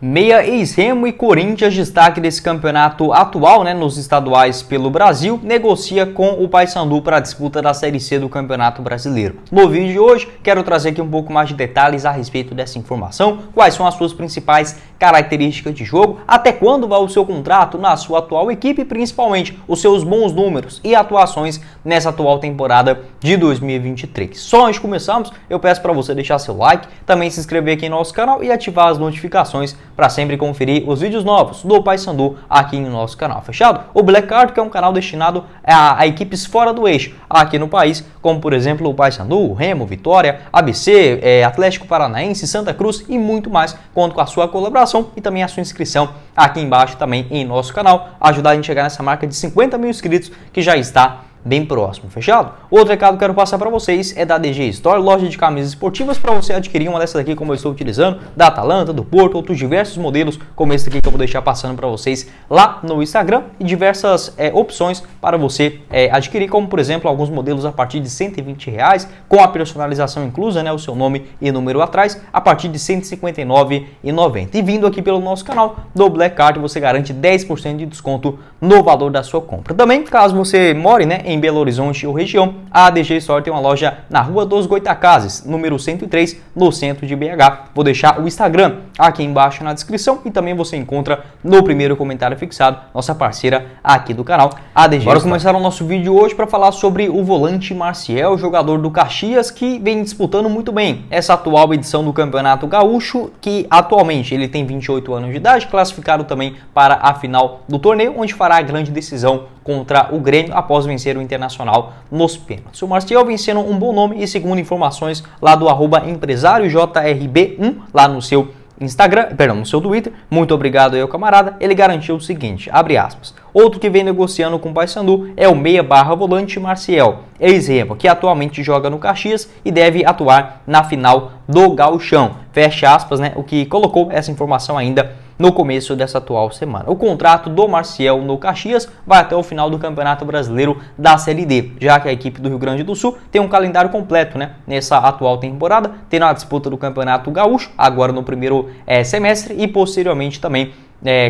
Meia ex-Remo e Corinthians, destaque desse campeonato atual, nos estaduais pelo Brasil, negocia com o Paysandu para a disputa da Série C do Campeonato Brasileiro. No vídeo de hoje, quero trazer aqui um pouco mais de detalhes a respeito dessa informação, quais são as suas principais características de jogo, até quando vai o seu contrato na sua atual equipe e principalmente os seus bons números e atuações nessa atual temporada de 2023. Só antes de começarmos, eu peço para você deixar seu like, também se inscrever aqui no nosso canal e ativar as notificações para sempre conferir os vídeos novos do Paysandu aqui no nosso canal, fechado? O Black Card, que é um canal destinado a equipes fora do eixo aqui no país, como por exemplo o Paysandu, Remo, Vitória, ABC, Atlético Paranaense, Santa Cruz e muito mais. Conto com a sua colaboração e também a sua inscrição aqui embaixo também em nosso canal, ajudar a gente a chegar nessa marca de 50 mil inscritos que já está bem próximo, fechado? Outro recado que eu quero passar para vocês é da DG Store, loja de camisas esportivas para você adquirir uma dessas aqui como eu estou utilizando, da Atalanta, do Porto, outros diversos modelos como esse aqui que eu vou deixar passando para vocês lá no Instagram e diversas opções para você adquirir, como por exemplo alguns modelos a partir de R$120 com a personalização inclusa, o seu nome e número atrás, a partir de R$159,90. E vindo aqui pelo nosso canal do Black Card, você garante 10% de desconto no valor da sua compra. Também, caso você more, em Belo Horizonte ou região, a ADG Store tem uma loja na Rua dos Goitacazes, número 103, no centro de BH. Vou deixar o Instagram aqui embaixo na descrição e também você encontra no primeiro comentário fixado, nossa parceira aqui do canal, a ADG Store. Bora começar o nosso vídeo hoje para falar sobre o volante Marciel, jogador do Caxias, que vem disputando muito bem essa atual edição do Campeonato Gaúcho, que atualmente ele tem 28 anos de idade, classificado também para a final do torneio, onde fará a grande decisão contra o Grêmio após vencer o Internacional nos pênaltis. O Marcial vem sendo um bom nome e segundo informações lá do @empresáriojrb1 lá no seu Instagram, no seu Twitter, muito obrigado aí ao camarada, ele garantiu o seguinte, abre aspas, outro que vem negociando com o Paysandu é o meia/volante Marcial, ex-Remo, que atualmente joga no Caxias e deve atuar na final do Gauchão, fecha aspas, o que colocou essa informação ainda no começo dessa atual semana. O contrato do Marcial no Caxias vai até o final do Campeonato Brasileiro da Série D, já que a equipe do Rio Grande do Sul tem um calendário completo nessa atual temporada, tendo a disputa do Campeonato Gaúcho, agora no primeiro semestre, e posteriormente também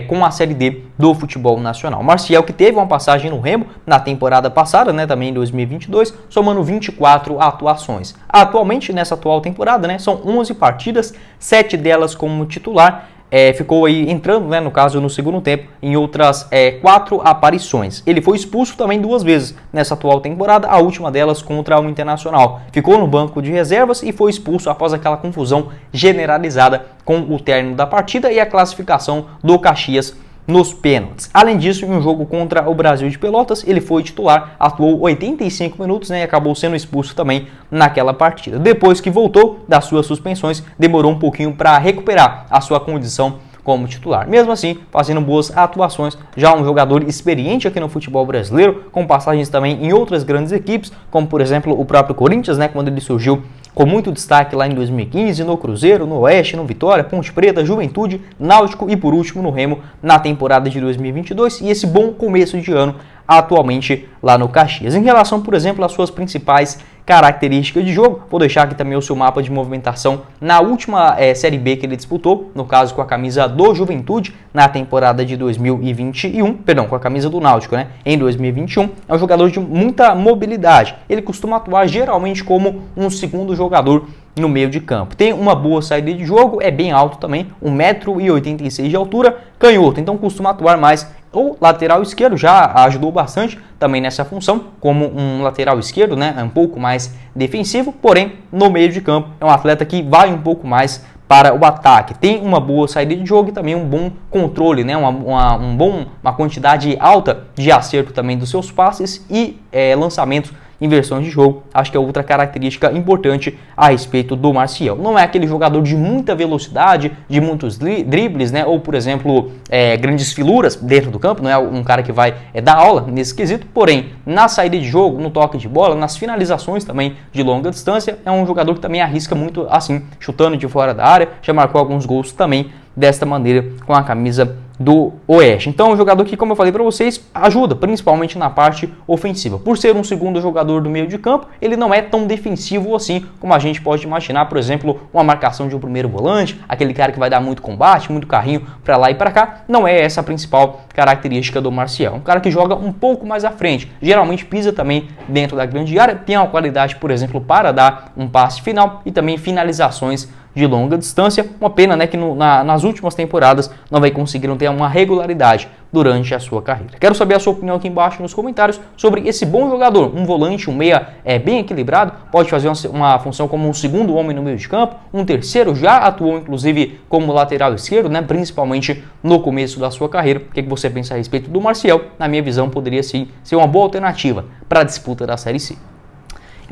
com a Série D do futebol nacional. Marcial, que teve uma passagem no Remo na temporada passada, também em 2022, somando 24 atuações. Atualmente, nessa atual temporada, são 11 partidas, 7 delas como titular, ficou aí entrando, no caso, no segundo tempo, em outras 4 aparições. Ele foi expulso também 2 vezes nessa atual temporada, a última delas contra o Internacional. Ficou no banco de reservas e foi expulso após aquela confusão generalizada com o término da partida e a classificação do Caxias nos pênaltis. Além disso, em um jogo contra o Brasil de Pelotas, ele foi titular, atuou 85 minutos e acabou sendo expulso também naquela partida. Depois que voltou das suas suspensões, demorou um pouquinho para recuperar a sua condição como titular. Mesmo assim, fazendo boas atuações, já um jogador experiente aqui no futebol brasileiro, com passagens também em outras grandes equipes, como por exemplo o próprio Corinthians, quando ele surgiu com muito destaque lá em 2015, no Cruzeiro, no Oeste, no Vitória, Ponte Preta, Juventude, Náutico e por último no Remo na temporada de 2022 e esse bom começo de ano atualmente lá no Caxias. Em relação, por exemplo, às suas principais características de jogo, vou deixar aqui também o seu mapa de movimentação na última Série B que ele disputou, no caso com a camisa do Juventude, na temporada de 2021, com a camisa do Náutico, em 2021, é um jogador de muita mobilidade, ele costuma atuar geralmente como um segundo jogador no meio de campo. Tem uma boa saída de jogo, é bem alto também, 1,86 m de altura, canhoto, então costuma atuar mais ou lateral esquerdo, já ajudou bastante também nessa função, como um lateral esquerdo, um pouco mais defensivo, porém no meio de campo é um atleta que vai um pouco mais para o ataque, tem uma boa saída de jogo e também um bom controle, uma quantidade alta de acerto também dos seus passes e lançamentos em versões de jogo, acho que é outra característica importante a respeito do Marcial. Não é aquele jogador de muita velocidade, de muitos dribles, ou por exemplo, grandes filuras dentro do campo, não é um cara que vai dar aula nesse quesito, porém, na saída de jogo, no toque de bola, nas finalizações também de longa distância, é um jogador que também arrisca muito assim, chutando de fora da área, já marcou alguns gols também desta maneira com a camisa do Oeste. Então, um jogador que, como eu falei para vocês, ajuda principalmente na parte ofensiva. Por ser um segundo jogador do meio de campo, ele não é tão defensivo assim como a gente pode imaginar, por exemplo, uma marcação de um primeiro volante, aquele cara que vai dar muito combate, muito carrinho para lá e para cá. Não é essa a principal característica do Marcial. Um cara que joga um pouco mais à frente, geralmente pisa também dentro da grande área, tem uma qualidade, por exemplo, para dar um passe final e também finalizações de longa distância. Uma pena, né, que nas últimas temporadas não vai conseguir ter uma regularidade durante a sua carreira. Quero saber a sua opinião aqui embaixo nos comentários sobre esse bom jogador, um volante, um meia bem equilibrado, pode fazer uma função como um segundo homem no meio de campo, um terceiro, já atuou inclusive como lateral esquerdo, né, principalmente no começo da sua carreira. O que você pensa a respeito do Marcial? Na minha visão, poderia sim ser uma boa alternativa para a disputa da Série C.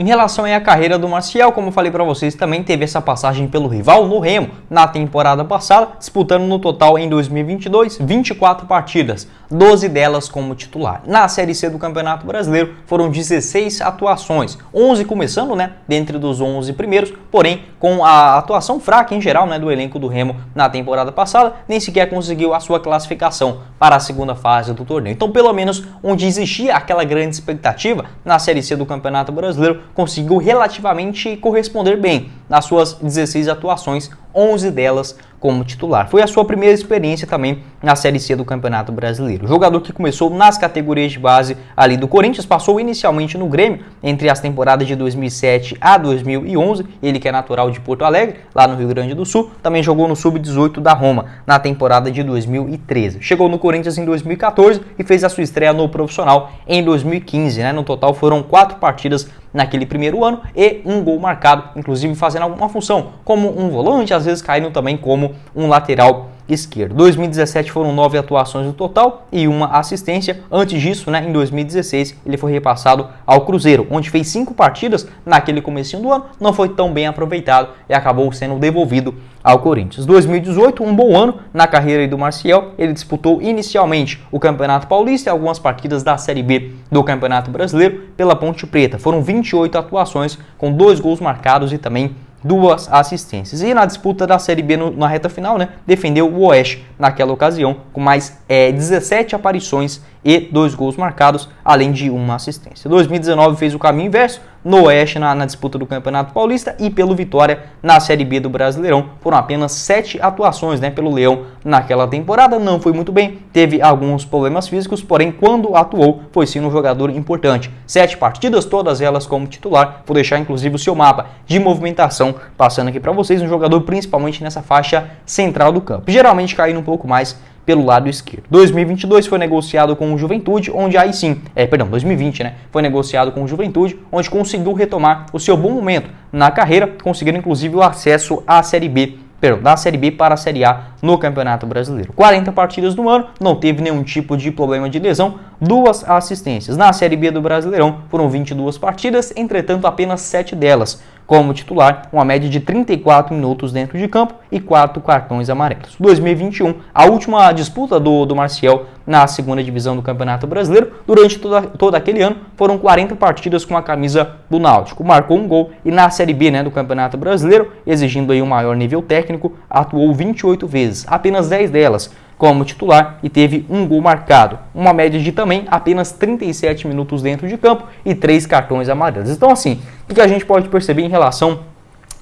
Em relação à carreira do Marcial, como eu falei para vocês, também teve essa passagem pelo rival no Remo na temporada passada, disputando no total em 2022 24 partidas, 12 delas como titular. Na Série C do Campeonato Brasileiro foram 16 atuações, 11 começando, né, dentre dos 11 primeiros, porém com a atuação fraca em geral, né, do elenco do Remo na temporada passada, nem sequer conseguiu a sua classificação para a segunda fase do torneio. Então, pelo menos onde existia aquela grande expectativa na Série C do Campeonato Brasileiro, conseguiu relativamente corresponder bem nas suas 16 atuações, 11 delas como titular. Foi a sua primeira experiência também na Série C do Campeonato Brasileiro. O jogador que começou nas categorias de base ali do Corinthians, passou inicialmente no Grêmio entre as temporadas de 2007 a 2011, ele que é natural de Porto Alegre, lá no Rio Grande do Sul, também jogou no Sub-18 da Roma na temporada de 2013. Chegou no Corinthians em 2014 e fez a sua estreia no profissional em 2015, né? No total foram 4 partidas naquele primeiro ano e um gol marcado, inclusive fazendo alguma função como um volante, às vezes caindo também como um lateral esquerdo. 2017 foram 9 atuações no total e uma assistência. Antes disso, né, em 2016, ele foi repassado ao Cruzeiro, onde fez 5 partidas naquele comecinho do ano, não foi tão bem aproveitado e acabou sendo devolvido ao Corinthians. 2018, um bom ano na carreira do Marcial. Ele disputou inicialmente o Campeonato Paulista e algumas partidas da Série B do Campeonato Brasileiro pela Ponte Preta. Foram 28 atuações com 2 gols marcados e também 2 assistências. E na disputa da Série B na reta final, né, defendeu o Oeste naquela ocasião com mais 17 aparições e 2 gols marcados, além de uma assistência. 2019 fez o caminho inverso no Oeste na disputa do Campeonato Paulista e pelo Vitória na Série B do Brasileirão. Foram apenas 7 atuações, né, pelo Leão naquela temporada. Não foi muito bem, teve alguns problemas físicos, porém quando atuou foi sim um jogador importante. 7 partidas, todas elas como titular. Vou deixar inclusive o seu mapa de movimentação passando aqui para vocês. Um jogador principalmente nessa faixa central do campo, geralmente caindo um pouco mais pelo lado esquerdo. 2022 foi negociado com o Juventude, onde aí sim, 2020, né, foi negociado com o Juventude, onde conseguiu retomar o seu bom momento na carreira, conseguindo inclusive o acesso à Série B, da Série B para a Série A no Campeonato Brasileiro. 40 partidas no ano, não teve nenhum tipo de problema de lesão, 2 assistências. Na Série B do Brasileirão foram 22 partidas, entretanto apenas 7 delas como titular, uma média de 34 minutos dentro de campo e 4 cartões amarelos. 2021, a última disputa do Marcial na segunda divisão do Campeonato Brasileiro. Durante todo aquele ano, foram 40 partidas com a camisa do Náutico. Marcou um gol e na Série B, né, do Campeonato Brasileiro, exigindo aí um maior nível técnico, atuou 28 vezes, apenas 10 delas como titular e teve um gol marcado. Uma média de também apenas 37 minutos dentro de campo e 3 cartões amarelos. Então assim, o que a gente pode perceber em relação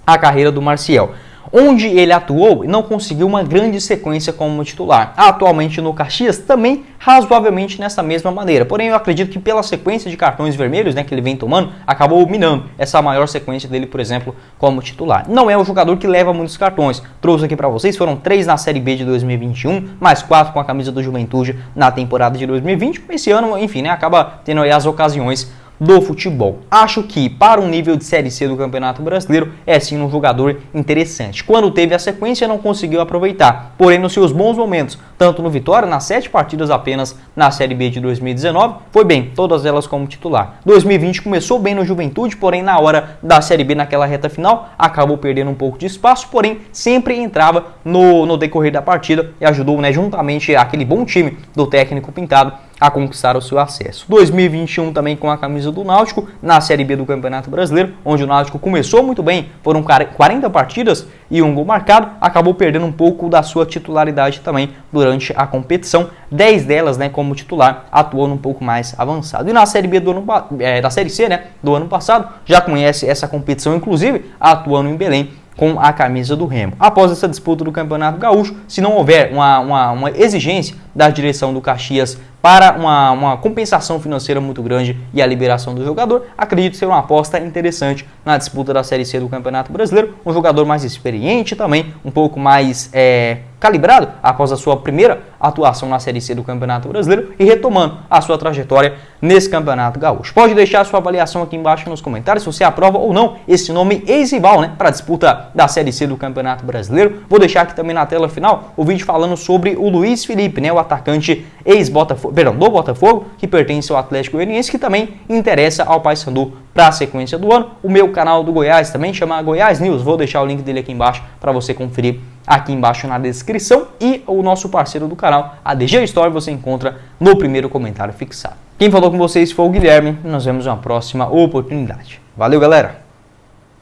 à carreira do Marcial? Onde ele atuou, não conseguiu uma grande sequência como titular. Atualmente no Caxias, também razoavelmente nessa mesma maneira. Porém, eu acredito que pela sequência de cartões vermelhos, né, que ele vem tomando, acabou minando essa maior sequência dele, por exemplo, como titular. Não é um jogador que leva muitos cartões. Trouxe aqui para vocês, foram 3 na Série B de 2021, mais 4 com a camisa do Juventude na temporada de 2020. Esse ano, enfim, né, acaba tendo aí as ocasiões do futebol. Acho que para um nível de Série C do Campeonato Brasileiro é sim um jogador interessante. Quando teve a sequência não conseguiu aproveitar, porém nos seus bons momentos, tanto no Vitória, nas 7 partidas apenas na Série B de 2019, foi bem, todas elas como titular. 2020 começou bem no Juventude, porém na hora da Série B, naquela reta final, acabou perdendo um pouco de espaço, porém sempre entrava no decorrer da partida e ajudou, né, juntamente aquele bom time do técnico Pintado a conquistar o seu acesso. 2021 também com a camisa do Náutico na Série B do Campeonato Brasileiro, onde o Náutico começou muito bem, foram 40 partidas e um gol marcado, acabou perdendo um pouco da sua titularidade também durante a competição, 10 delas, né, como titular, atuando um pouco mais avançado. E na Série B da Série C, né, do ano passado, já conhece essa competição, inclusive atuando em Belém com a camisa do Remo. Após essa disputa do Campeonato Gaúcho, se não houver uma exigência da direção do Caxias para uma compensação financeira muito grande e a liberação do jogador, acredito ser uma aposta interessante na disputa da Série C do Campeonato Brasileiro. Um jogador mais experiente também, um pouco mais calibrado após a sua primeira atuação na Série C do Campeonato Brasileiro e retomando a sua trajetória nesse Campeonato Gaúcho. Pode deixar a sua avaliação aqui embaixo nos comentários se você aprova ou não esse nome Eizibal, né, para a disputa da Série C do Campeonato Brasileiro. Vou deixar aqui também na tela final o vídeo falando sobre o Luiz Felipe, né, o atacante do Botafogo, que pertence ao Atlético Goianiense, que também interessa ao Paysandu para a sequência do ano. O meu canal do Goiás também chama Goiás News, vou deixar o link dele aqui embaixo para você conferir aqui embaixo na descrição, e o nosso parceiro do canal, a DG Story, você encontra no primeiro comentário fixado. Quem falou com vocês foi o Guilherme, nós vemos uma próxima oportunidade. Valeu, galera!